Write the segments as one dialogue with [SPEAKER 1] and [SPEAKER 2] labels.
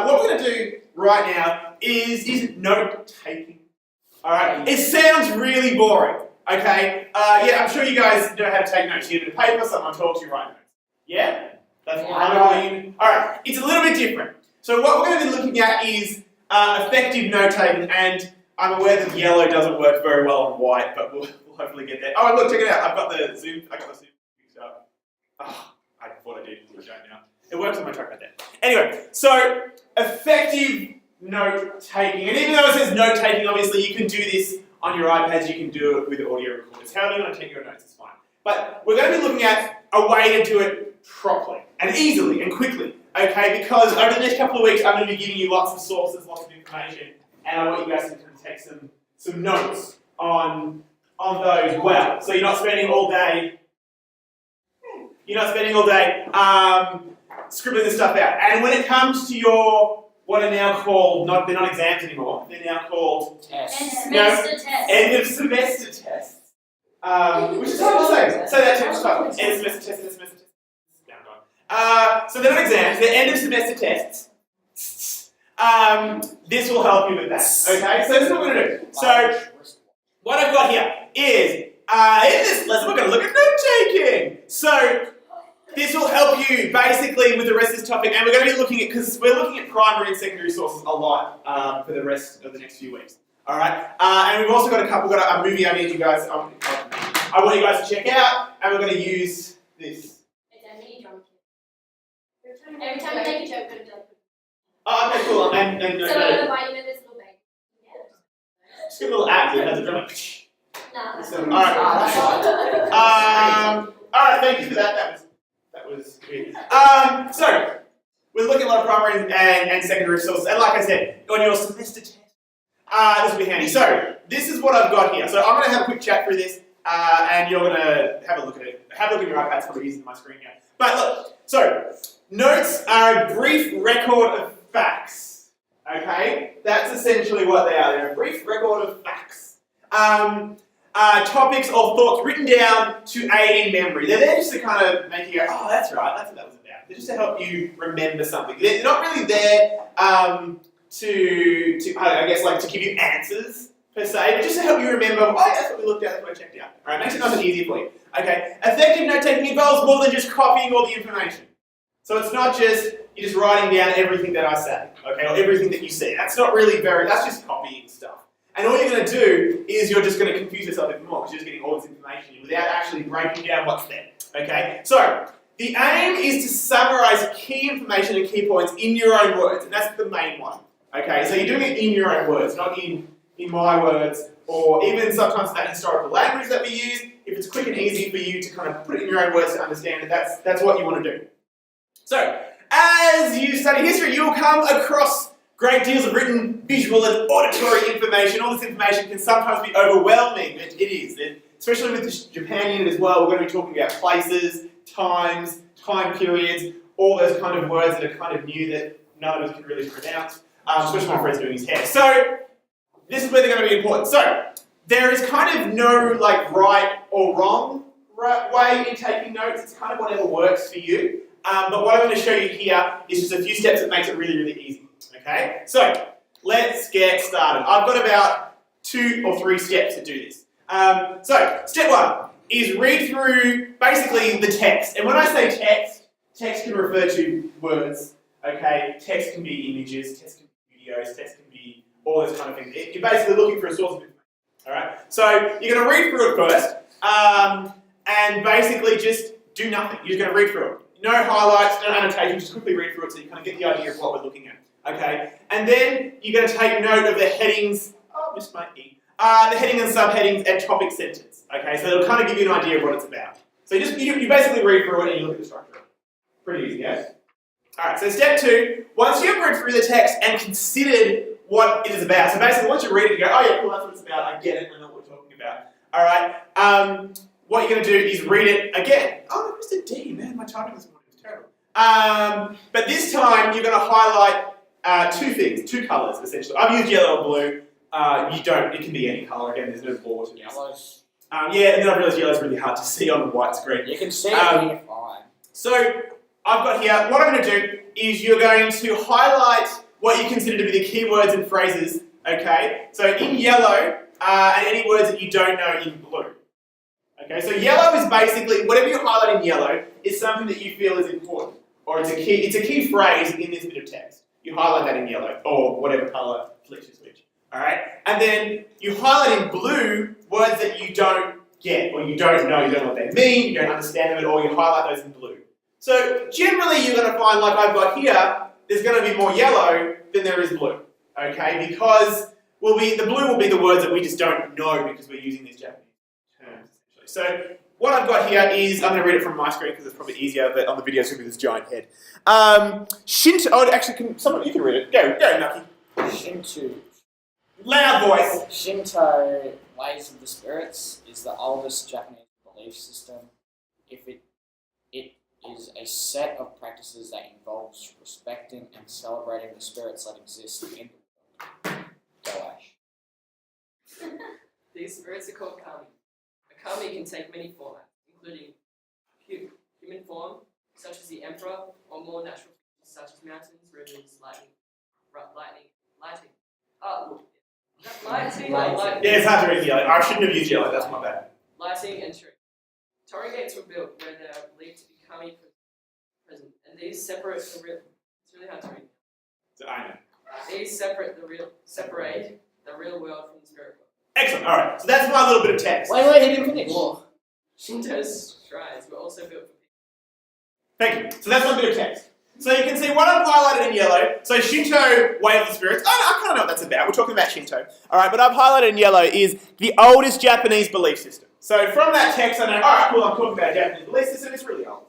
[SPEAKER 1] what we're going to do right now is note-taking. Alright? It sounds really boring, okay? Yeah, I'm sure you guys know how to take notes. You get a paper, someone talks, you write notes. Yeah? That's fine. Alright, it's a little bit different. So what we're going to be looking at is effective note-taking, and I'm aware that yellow doesn't work very well on white, but we'll hopefully get there. Oh, look, check it out. I've got the Zoom fixed up. Oh, I thought I did. I don't now. It works on my track right there. Anyway, so effective note-taking. And even though it says note-taking, obviously you can do this on your iPads, you can do it with audio recorders. However you want to take your notes, it's fine. But we're going to be looking at a way to do it properly and easily and quickly, okay? Because over the next couple of weeks, I'm going to be giving you lots of sources, lots of information, and I want you guys to kind of take some notes on those well. So you're not spending all day scribbling this stuff out. And when it comes to your, what are now called, they're not exams anymore, they're now called
[SPEAKER 2] tests.
[SPEAKER 1] End of semester tests. Which is hard to say. Say that 10 times. End of semester tests, end of semester tests. So they're not exams, they're end of semester tests. This will help you with that. Okay? So this is what we're going to do. So what I've got here is, in this lesson we're going to look at note-taking. So this will help you basically with the rest of this topic, and we're going to be looking at, because we're looking at primary and secondary sources a lot for the rest of the next few weeks. Alright? And we've also got a movie I need you guys, I want you guys to check out, and we're going to use this.
[SPEAKER 2] It's a mini drum kit. Every time you make a joke, put a joke.
[SPEAKER 1] Oh, okay, cool. And
[SPEAKER 2] so why you know this little baby? Yeah.
[SPEAKER 1] Just get a little app that has a drum.
[SPEAKER 2] No.
[SPEAKER 1] Alright, thank you for that. That was weird. So, we're looking at a lot of primary and secondary sources, and like I said, on your semester test, this will be handy. So, this is what I've got here. So, I'm going to have a quick chat through this, and you're going to have a look at it. Have a look at your iPads, probably using my screen here. But look, so, notes are a brief record of facts. Okay? That's essentially what they are. They're a brief record of facts. Topics or thoughts written down to aid in memory. They're there just to kind of make you go, oh, that's right, that's what that was about. They're just to help you remember something. They're not really there I guess, like to give you answers per se, but just to help you remember, oh, that's what we looked at, that's what I checked out. All right, makes it nice and easier for you. Okay, effective note-taking involves more than just copying all the information. So it's not just you're just writing down everything that I say, okay, or everything that you see. That's not really that's just copying stuff. And all you're going to do is you're just going to confuse yourself even more because you're just getting all this information without actually breaking down what's there. Okay? So, the aim is to summarize key information and key points in your own words, and that's the main one. Okay? So you're doing it in your own words, not in my words, or even sometimes that historical language that we use. If it's quick and easy for you to kind of put it in your own words to understand it, that's what you want to do. So, as you study history, you'll come across great deals of written, visual, and auditory information. All this information can sometimes be overwhelming. It is. Especially with the Japan unit as well, we're going to be talking about places, times, time periods, all those kind of words that are kind of new that none of us can really pronounce, especially my friend's doing his hair. So, this is where they're going to be important. So, there is kind of no right or wrong way in taking notes. It's kind of whatever works for you. But what I'm going to show you here is just a few steps that makes it really, really easy. Okay, so let's get started. I've got about 2 or 3 steps to do this. So, step 1 is read through basically the text. And when I say text can refer to words, okay? Text can be images, text can be videos, text can be all those kind of things. You're basically looking for a source of information, alright? So, you're going to read through it first, and basically just do nothing. You're just going to read through it. No highlights, no annotations, just quickly read through it so you kind of get the idea of what we're looking at. Okay, and then you're going to take note of the headings, missed my E, the heading and subheadings and topic sentence. Okay, so it'll kind of give you an idea of what it's about. So you basically read through it and you look at the structure. Pretty easy, yeah? Alright, so step 2, once you've read through the text and considered what it is about, so basically once you read it, you go, oh yeah, cool, that's what it's about, I get it, I know what we're talking about. Alright, what you're going to do is read it again. Oh, I missed a D, man, my typing this morning was terrible. But this time you're going to highlight 2 things, 2 colours essentially. I've used yellow or blue. It can be any colour. Again, there's no border to this.
[SPEAKER 3] Yellows.
[SPEAKER 1] Yeah, and then I realised yellow's really hard to see on the white screen.
[SPEAKER 3] You can see it here fine.
[SPEAKER 1] So, I've got here, what I'm going to do is you're going to highlight what you consider to be the key words and phrases, okay? So in yellow, and any words that you don't know in blue. Okay, so yellow is basically, whatever you highlight in yellow is something that you feel is important, or it's a key phrase in this bit of text. You highlight that in yellow, or whatever colour flicks your switch. Alright? And then you highlight in blue words that you don't get, or you don't know what they mean, you don't understand them at all, you highlight those in blue. So generally you're going to find, like I've got here, there's going to be more yellow than there is blue. Okay? Because the blue will be the words that we just don't know because we're using these Japanese terms, essentially. So what I've got here is, I'm going to read it from my screen because it's probably easier, but on the video it's going to be this giant head. Shinto, you can read it. Go, Nucky.
[SPEAKER 3] Shinto.
[SPEAKER 1] Loud voice.
[SPEAKER 3] Shinto, ways of the spirits, is the oldest Japanese belief system. It is a set of practices that involves respecting and celebrating the spirits that exist in the world. Go Ash.
[SPEAKER 4] These spirits are called kami. A kami can take many formats, including human form, such as the emperor, or more natural features such as mountains, rivers, lightning.
[SPEAKER 1] Yeah, it's hard to read yellow. I shouldn't have used yellow, that's my bad.
[SPEAKER 4] Lighting and tree. Torii gates were built where they are believed to be kami present, and these separate the real. It's really hard to read.
[SPEAKER 1] So I know.
[SPEAKER 4] These separate the real world from the spirit world.
[SPEAKER 1] Excellent, alright. So that's my little bit of text.
[SPEAKER 3] Wait, he didn't finish.
[SPEAKER 4] Shinto's shrines were also built for people.
[SPEAKER 1] Thank you. So that's my bit of text. So you can see what I've highlighted in yellow. So Shinto, way of the spirits. I kind of know what that's about. We're talking about Shinto. Alright, but I've highlighted in yellow is the oldest Japanese belief system. So from that text I know, alright, cool, I'm talking about a Japanese belief system. It's really old.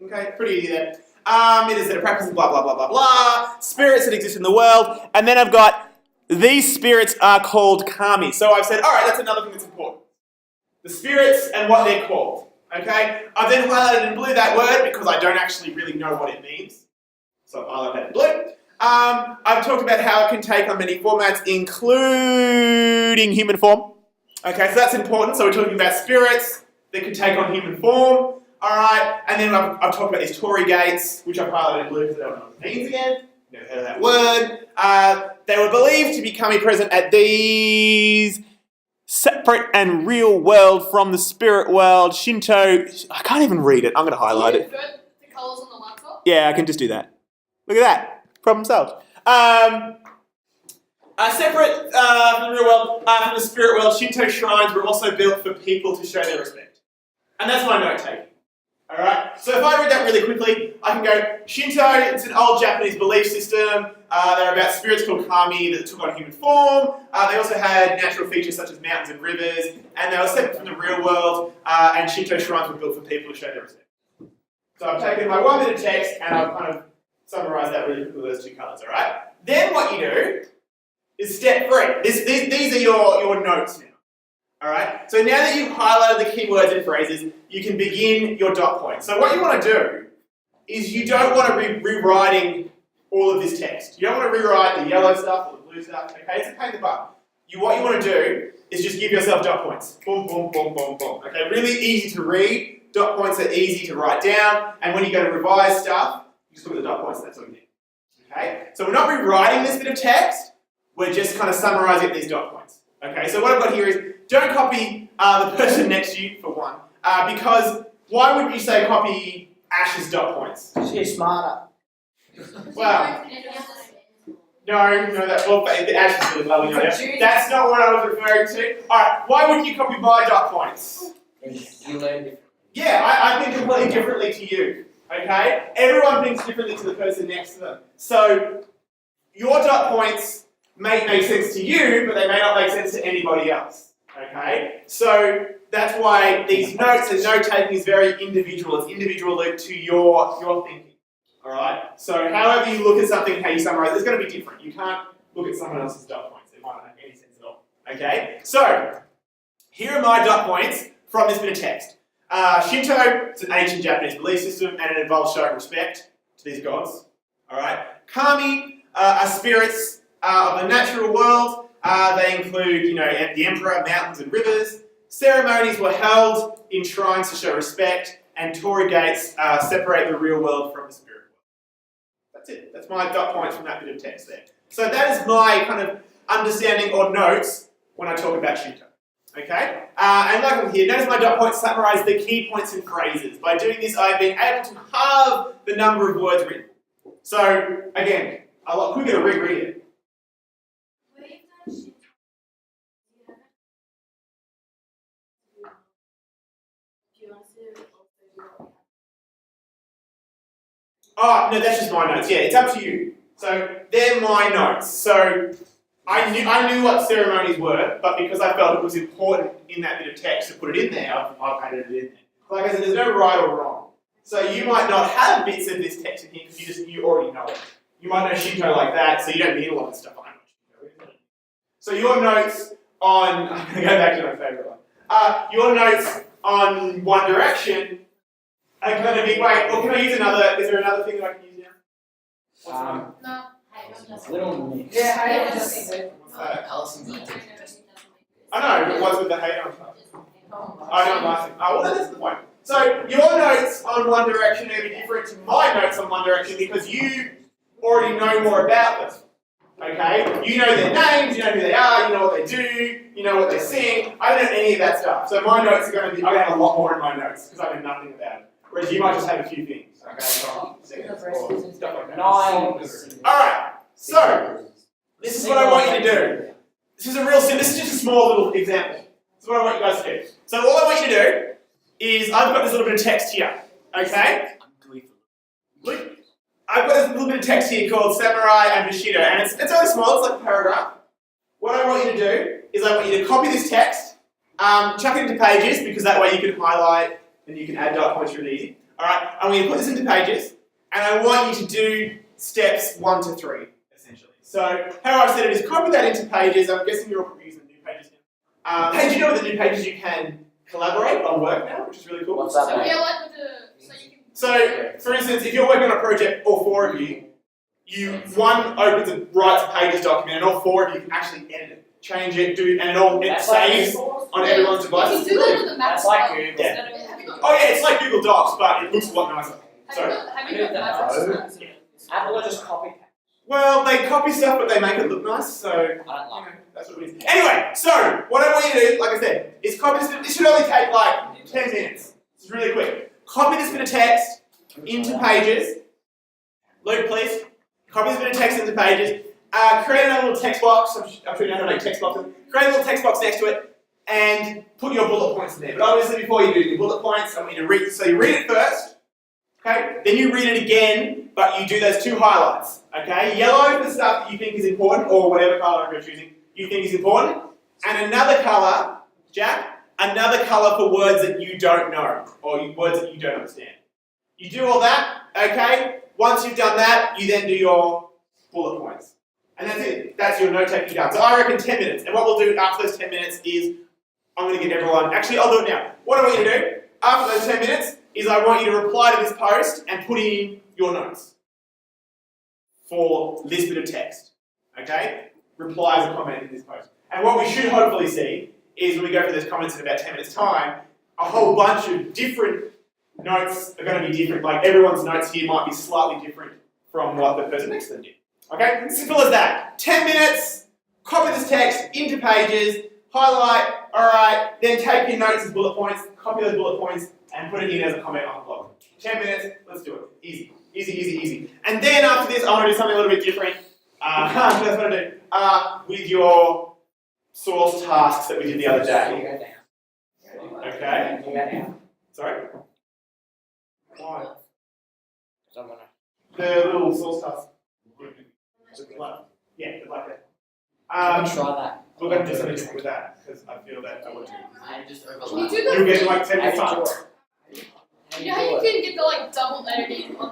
[SPEAKER 1] Okay, pretty easy there. It is that it practices blah, blah, blah, blah, blah. Spirits that exist in the world. And then I've got, these spirits are called kami. So I've said, alright, that's another thing that's important. The spirits and what they're called. Okay? I've then highlighted in blue that word because I don't actually really know what it means. So I've highlighted that in blue. I've talked about how it can take on many formats, including human form. Okay, so that's important. So we're talking about spirits that can take on human form. Alright, and then I've talked about these Torii gates, which I've highlighted in blue because I don't know what it means again. Never heard of that word. They were believed to be kami present at these separate and real world from the spirit world. Shinto, I can't even read it. I'm going to highlight it.
[SPEAKER 2] The colours on the laptop?
[SPEAKER 1] Yeah, I can just do that. Look at that. Problem solved. Separate from the real world, from the spirit world, Shinto shrines were also built for people to show their respect. And that's my note taking. Alright, so if I read that really quickly, I can go, Shinto, it's an old Japanese belief system. They're about spirits called kami that took on human form. They also had natural features such as mountains and rivers, and they were separate from the real world, and Shinto shrines were built for people to show their respect. So I've taken my one bit of text and I've kind of summarised that really quickly with those two colours, alright? Then what you do is step 3. These are your notes now. Alright, so now that you've highlighted the keywords and phrases, you can begin your dot points. So what you want to do is you don't want to be rewriting all of this text. You don't want to rewrite the yellow stuff or the blue stuff, okay? It's a pain in the butt. What you want to do is just give yourself dot points. Boom, boom, boom, boom, boom. Okay, really easy to read. Dot points are easy to write down, and when you go to revise stuff, you just look at the dot points and that's all you need. Okay, so we're not rewriting this bit of text, we're just kind of summarising these dot points. Okay, so what I've got here is, don't copy the person next to you, for one, because why would you say copy Ash's dot points?
[SPEAKER 3] She's smarter.
[SPEAKER 1] Well, no, Ash is really lovely on it. That's not what I was referring to. Alright, why would you copy my dot points?
[SPEAKER 3] You learn differently.
[SPEAKER 1] Yeah, I think completely differently to you. Okay? Everyone thinks differently to the person next to them. So, your dot points may make sense to you, but they may not make sense to anybody else. Okay? So, that's why these notes and note taking is very individual. It's individual to your thinking. Alright? So, however you look at something, how you summarize, it's going to be different. You can't look at someone else's dot points. It might not make any sense at all. Okay? So, here are my dot points from this bit of text. Shinto, it's an ancient Japanese belief system and it involves showing respect to these gods. Alright? Kami are spirits of the natural world. They include, the emperor, mountains and rivers. Ceremonies were held in shrines to show respect, and Torii gates separate the real world from the spirit world. That's it. That's my dot points from that bit of text there. So that is my kind of understanding or notes when I talk about Shinto. Okay? And like I'm here, notice my dot points summarize the key points and phrases. By doing this, I've been able to halve the number of words written. So, again, a lot quicker to reread it. Oh, no, that's just my notes. Yeah, it's up to you. So, they're my notes. So, I knew what ceremonies were, but because I felt it was important in that bit of text to put it in there, I've added it in there. Like I said, there's no right or wrong. So you might not have bits of this text in here because you already know it. You might know Shinto like that, so you don't need a lot of stuff. I know Shinto is. So your notes on, I'm going to go back to my favourite one. Your notes on One Direction are going to be, wait, or can I use another, is there another thing that I can use now?
[SPEAKER 2] No.
[SPEAKER 3] Little mix.
[SPEAKER 4] Yeah, I
[SPEAKER 1] What's that?
[SPEAKER 3] Alison's
[SPEAKER 1] I know, but what's with the hate on stuff? I don't like it. Oh, well, that's the point. So, your notes on One Direction are going to be different to my notes on One Direction because you already know more about them. Okay? You know their names, you know who they are, you know what they do, you know what they sing. I don't know any of that stuff. So, my notes are going to be, I have a lot more in my notes because I know nothing about it. Whereas you might just have a few things. Okay? So, singers or stuff like that. Alright, so, this is what I want you to do. This is just a small little example. This is what I want you guys to do. So all I want you to do is, I've got this little bit of text here, okay? Look, I've got this little bit of text here called Samurai and Bushido, and it's only small, it's like a paragraph. What I want you to do is I want you to copy this text, chuck it into Pages, because that way you can highlight and you can add dot points really easy. Alright, I want you to put this into Pages, and I want you to do steps 1 to 3, essentially. So, how I've said it is copy that into Pages. I'm guessing you're all using the new Pages now. Hey, do you know with the new Pages you can collaborate on work now, which is really cool?
[SPEAKER 3] What's that?
[SPEAKER 2] So yeah, like with the, so you can.
[SPEAKER 1] So, for instance, if you're working on a project, all 4 of you, one opens a writes a Pages document, and all 4 of you can actually edit it, change it, and it saves on everyone's device.
[SPEAKER 2] You can do that with the Mac.
[SPEAKER 3] That's like Google.
[SPEAKER 1] Yeah. Oh yeah, it's like Google Docs, but it looks a lot nicer.
[SPEAKER 2] Have you got Mac?
[SPEAKER 3] Apple will just copy.
[SPEAKER 1] Well, they copy stuff, but they make it look nice, so
[SPEAKER 3] I don't like it.
[SPEAKER 1] that's what it is. Anyway, so what I want you to do, like I said, is copy this. This should only take like 10 minutes. It's really quick. Copy this bit of text into Pages. Luke, please. Copy this bit of text into Pages. Create another little text box. I'm sure you know how to make text boxes. Create a little text box next to it, and put your bullet points in there. But obviously, before you do your bullet points, I want you to read. So you read it first. Okay, then you read it again, but you do those 2 highlights. Okay, yellow for stuff that you think is important, or whatever colour you're choosing you think is important, and another colour, Jack, another colour for words that you don't know, or words that you don't understand. You do all that, okay? Once you've done that, you then do your bullet points. And that's it. That's your note taking done. So I reckon 10 minutes. And what we'll do after those 10 minutes is, I'm going to get everyone, actually I'll do it now. What I want you to do, after those 10 minutes, is I want you to reply to this post and put in your notes for this bit of text, okay? Reply as a comment in this post. And what we should hopefully see is when we go through those comments in about 10 minutes time, a whole bunch of different notes are going to be different. Like everyone's notes here might be slightly different from what the person next to them did. Okay? Simple as that. 10 minutes, copy this text into Pages, highlight, alright, then take your notes as bullet points, copy those bullet points, and put it in as a comment on the blog. 10 minutes, let's do it. Easy. Easy, easy, easy. And then after this, I want to do something a little bit different. That's what I do. With your source tasks that we did the other day. Okay? Sorry? Why? The little source tasks. Yeah, the black that.
[SPEAKER 3] Try that.
[SPEAKER 1] We're going to do something different with that, because I feel that I want to.
[SPEAKER 2] Can you do
[SPEAKER 1] You'll get like 10 minutes.
[SPEAKER 2] You know how you can get the like double editing on